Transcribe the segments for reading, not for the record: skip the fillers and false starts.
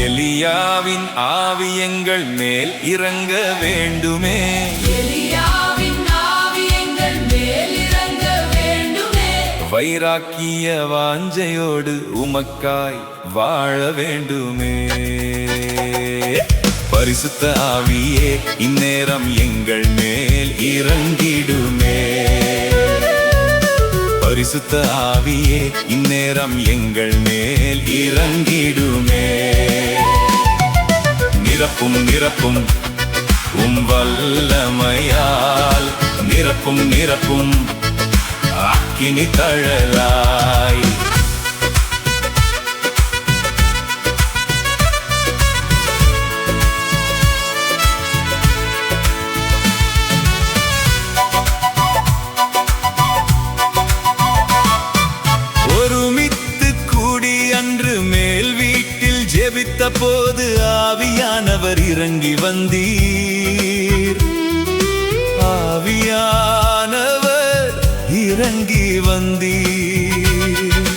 எலியாவின் ஆவி எங்கள் மேல் இறங்க வேண்டுமே. எலியாவின் ஆவி எங்கள் மேல் இறங்க வேண்டுமே. வைராக்கிய வாஞ்சையோடு உமக்காய் வாழ வேண்டுமே. பரிசுத்த ஆவியே இந்நேரம் எங்கள் மேல் இறங்கிடுமே. பரிசுத்த ஆவியே இந்நேரம் எங்கள் மேல் இறங்கிடுமே. நிரப்பும் நிரப்பும் வல்லமையால் நிரப்பும் நிரப்பும் அக்கினி தழலாய். ஒருமித்து கூடி அன்று மேல் வீட்டில் ஜெபித்த போது ஆவியானவர் இறங்கி வந்தீர். ஆவியானவர் இறங்கி வந்தீர்.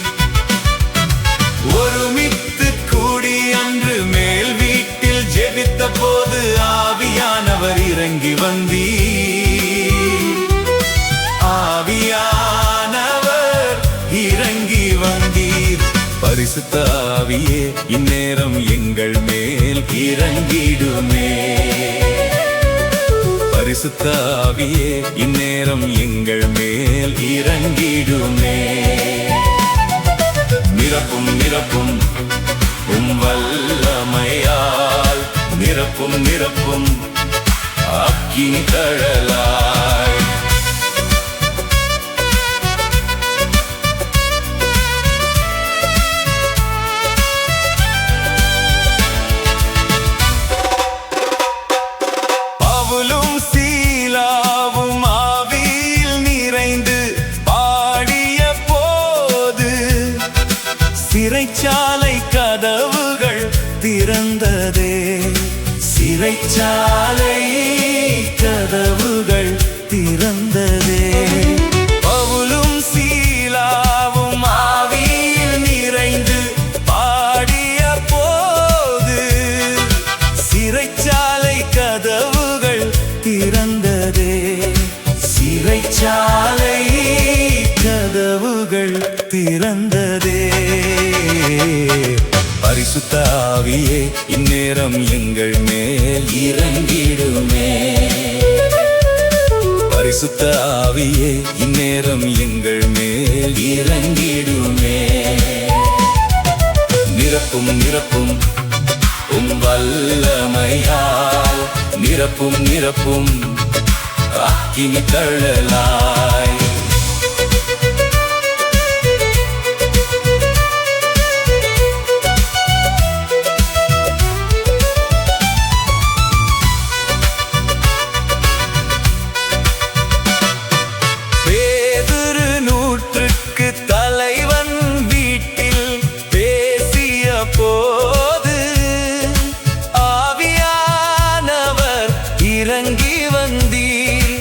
ஒருமித்து கூடி அன்று மேல் வீட்டில் ஜெபித்த போது ஆவியானவர் இறங்கி வந்தீர். ஆவியானவர் இறங்கி வந்தீர். பரிசுத்த ஆவியே இந்நேரம் எங்கள் மேல் இறங்கிடுமே. பரிசுத்த ஆவியே இந்நேரம் எங்கள் மேல் இறங்கிடுமே. நிரப்பும் நிரப்பும் வல்லமையால் நிரப்பும் நிரப்பும் அக்கினி தழலாய். பவுலும் சீலாவும் ஆவியில் நிறைந்து பாடிய போது சிறைச்சாலை கதவுகள் திறந்ததே. சிறைச்சாலை கதவுகள் திறந்ததே. பவுலும் சீலாவும் ஆவியில் நிறைந்து பாடிய போது சிறைச்சாலை கதவுகள் திறந்ததே. சிறைச்சாலை கதவுகள் திறந்ததே. பரிசுத்த ஆவியே இந்நேரம் எங்கள் மேல் இறங்கிடுமே. பரிசுத்த ஆவியே இந்நேரம் எங்கள் மேல் இறங்கிடுமே. நிரப்பும் நிரப்பும் வல்லமையால் நிரப்பும் நிரப்பும் அக்கினி தழலாய். பேதுரு நூற்றுக்கு தலைவன் வீட்டில் பேசிய போது ஆவியானவர் இறங்கி வந்தீர்.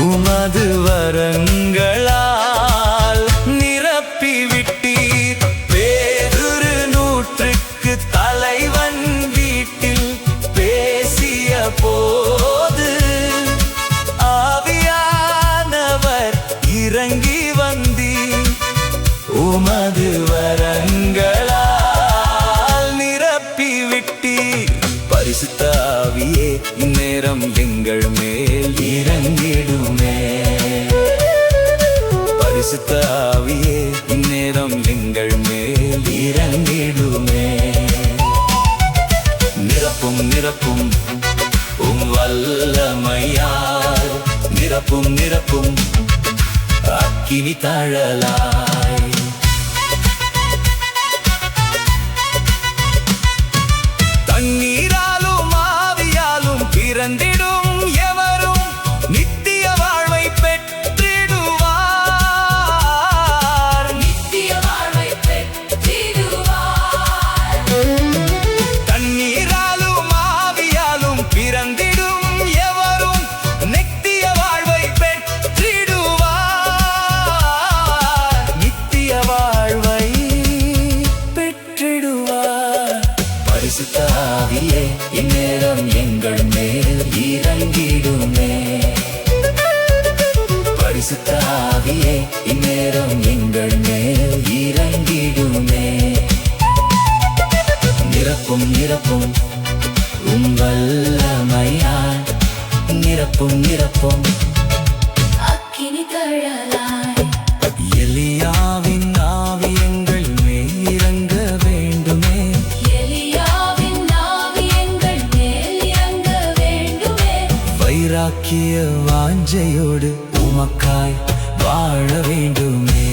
உமது வரங்களால் நிரப்பி விட்டீர். பேதுரு நூற்றுக்கு தலைவன் வீட்டில் பேசிய போது ஆவியானவர் இறங்கி வந்தீர். உமது வரங்களால் நிரப்பி விட்டீர். பரிசுத்த ஆவியே இந்நேரம் எங்கள் மேல் இறங்கிடுமே. பரிசுத்த ஆவியே இந்நேரம் எங்கள் மேல் இறங்கிடுமே. நிரப்பும் நிரப்பும் வல்லமையால் நிரப்பும் நிரப்பும் அக்கினி தழலாய். தண்ணீராலும் ஆவியாலும் பிறந்திடும் எவரும் நித்திய வாழ்வை பெற்றிடுவார். நித்திய வாழ்வை பெற்றிடுவார். தண்ணீராலும் ஆவியாலும் பிறந்திடும் பரிசுத்த ஆவியே இந்நேரம் எங்கள் மேல் இறங்கிடுமே. பரிசுத்த ஆவியே இந்நேரம் எங்கள் மேல் இறங்கிடுமே. நிரப்பும் நிரப்பும் வல்லமையாய் நிரப்பும் நிரப்பும் அக்கினி தழலாய் எலியாவின் ஆவி எங்கள் மேல் இறங்க வேண்டுமே. எலியாவின் ஆவி எங்கள் மேல் இறங்க வேண்டுமே. வைராக்கிய வாஞ்சையோடு உமக்காய் வாழ வேண்டுமே.